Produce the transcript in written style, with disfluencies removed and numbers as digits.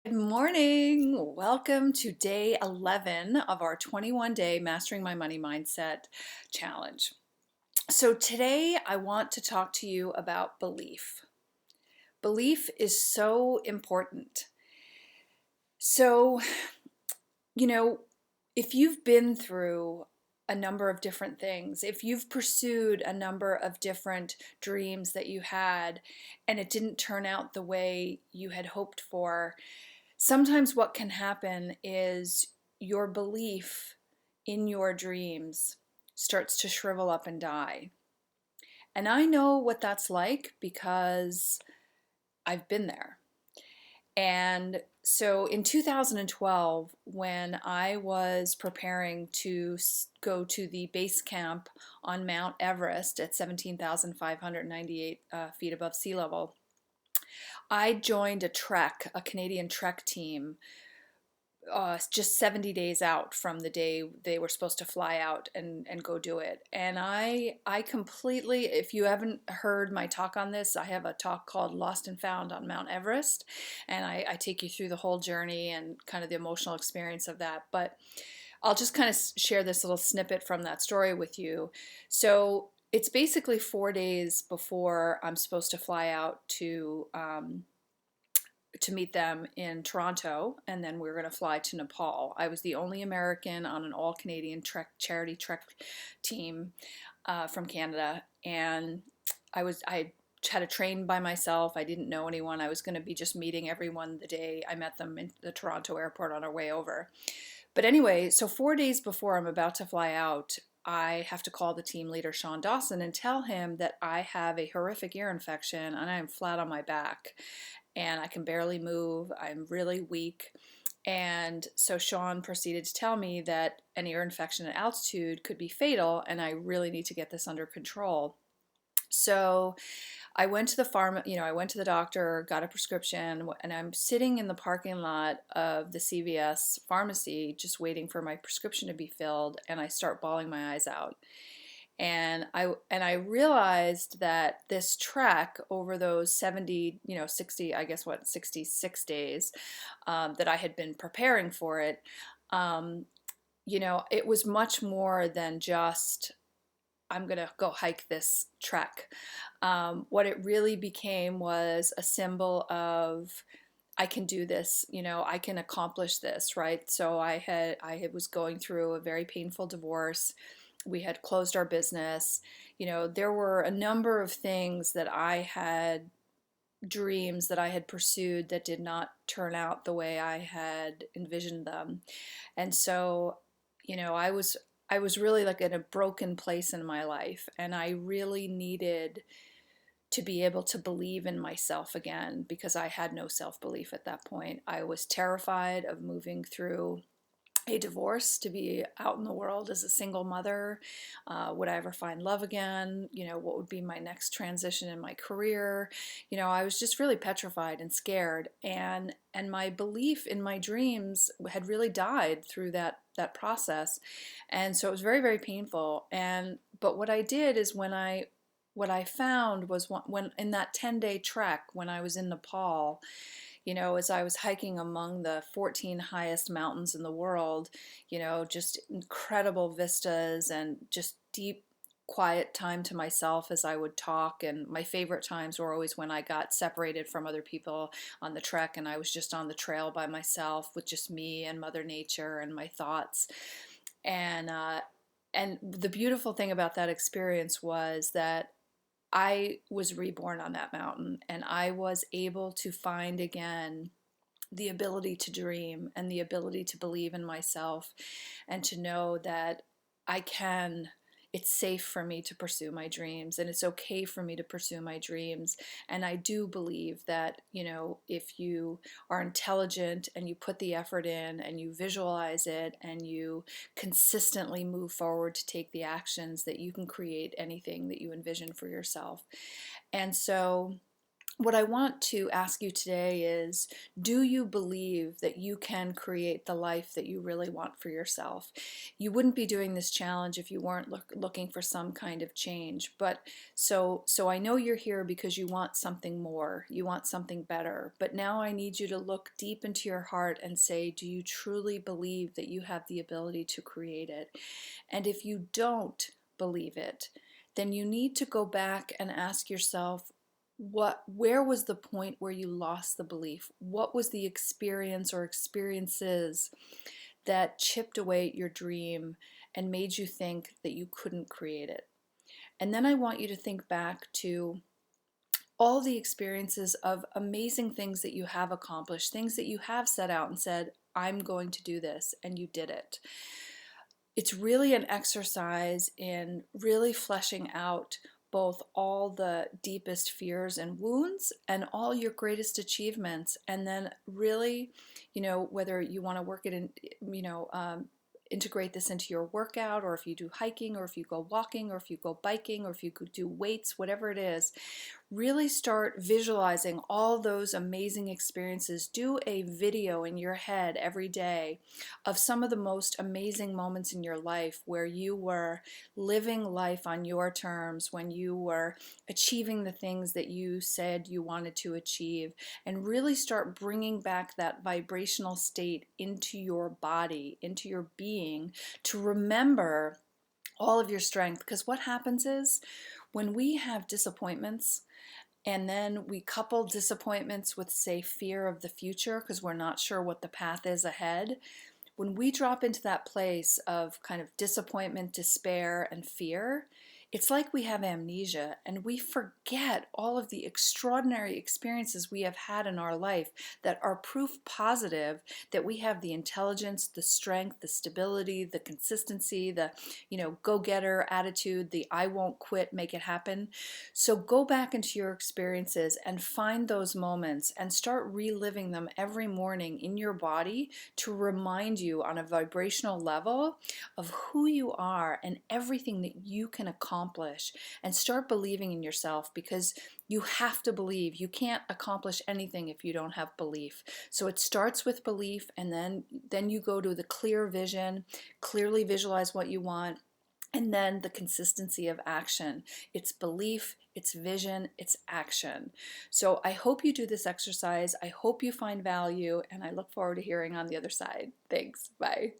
Good morning. Welcome to day 11 of our 21-day Mastering My Money Mindset challenge. So today I want to talk to you about belief. Belief is so important. So, you know, if you've been through a number of different things, if you've pursued a number of different dreams that you had and it didn't turn out the way you had hoped for, sometimes what can happen is your belief in your dreams starts to shrivel up and die. And I know what that's like because I've been there. And so in 2012, when I was preparing to go to the base camp on Mount Everest at 17,598 feet above sea level, I joined a Canadian trek team just 70 days out from the day they were supposed to fly out and go do it. And I completely, if you haven't heard my talk on this, I have a talk called Lost and Found on Mount Everest. And I take you through the whole journey and kind of the emotional experience of that. But I'll just kind of share this little snippet from that story with you. So it's basically 4 days before I'm supposed to fly out to meet them in Toronto, and then we were going to fly to Nepal. I was the only American on an all-Canadian charity trek team from Canada, and I had to train by myself. I didn't know anyone. I was going to be just meeting everyone the day I met them in the Toronto airport on our way over. But anyway, so 4 days before I'm about to fly out, I have to call the team leader, Sean Dawson, and tell him that I have a horrific ear infection and I'm flat on my back and I can barely move. I'm really weak. And so Sean proceeded to tell me that an ear infection at altitude could be fatal and I really need to get this under control. So I went to I went to the doctor, got a prescription, and I'm sitting in the parking lot of the CVS pharmacy just waiting for my prescription to be filled, and I start bawling my eyes out. And I realized that this trek over those 70, 60, I guess 66 days that I had been preparing for it, it was much more than just I'm going to go hike this trek. What it really became was a symbol of I can do this, I can accomplish this, right? So was going through a very painful divorce. We had closed our business. There were a number of things that I had dreams that I had pursued that did not turn out the way I had envisioned them. And so, I was really like in a broken place in my life, and I really needed to be able to believe in myself again because I had no self-belief at that point. I was terrified of moving through a divorce, to be out in the world as a single mother. Would I ever find love again? What would be my next transition in my career? I was just really petrified and scared, and my belief in my dreams had really died through that process, and so it was very, very painful. But what I did is what I found was when in that 10-day trek when I was in Nepal, as I was hiking among the 14 highest mountains in the world, just incredible vistas and just deep, quiet time to myself as I would talk. And my favorite times were always when I got separated from other people on the trek and I was just on the trail by myself with just me and Mother Nature and my thoughts. And the beautiful thing about that experience was that I was reborn on that mountain and I was able to find again the ability to dream and the ability to believe in myself and to know that it's safe for me to pursue my dreams and it's okay for me to pursue my dreams. And I do believe that, if you are intelligent and you put the effort in and you visualize it and you consistently move forward to take the actions, that you can create anything that you envision for yourself. And so what I want to ask you today is, do you believe that you can create the life that you really want for yourself? You wouldn't be doing this challenge if you weren't looking for some kind of change. But so I know you're here because you want something more, you want something better. But now I need you to look deep into your heart and say, do you truly believe that you have the ability to create it? And if you don't believe it, then you need to go back and ask yourself, where was the point where you lost the belief? What was the experience or experiences that chipped away at your dream and made you think that you couldn't create it? And then I want you to think back to all the experiences of amazing things that you have accomplished, things that you have set out and said, I'm going to do this, and you did it. It's really an exercise in really fleshing out both all the deepest fears and wounds and all your greatest achievements. And then really, whether you want to work it in, integrate this into your workout, or if you do hiking, or if you go walking, or if you go biking, or if you could do weights, whatever it is, really start visualizing all those amazing experiences. Do a video in your head every day of some of the most amazing moments in your life where you were living life on your terms, when you were achieving the things that you said you wanted to achieve, and really start bringing back that vibrational state into your body, into your being, to remember all of your strength. Because what happens is, when we have disappointments, and then we couple disappointments with, say, fear of the future because we're not sure what the path is ahead. When we drop into that place of kind of disappointment, despair, and fear, it's like we have amnesia and we forget all of the extraordinary experiences we have had in our life that are proof positive that we have the intelligence, the strength, the stability, the consistency, the, go-getter attitude, the I won't quit, make it happen. So go back into your experiences and find those moments and start reliving them every morning in your body to remind you on a vibrational level of who you are and everything that you can accomplish, and start believing in yourself, because you have to believe. You can't accomplish anything if you don't have belief. So it starts with belief, and then you go to the clear vision, clearly visualize what you want, and then the consistency of action. It's belief, it's vision, it's action. So I hope you do this exercise. I hope you find value, and I look forward to hearing on the other side. Thanks. Bye.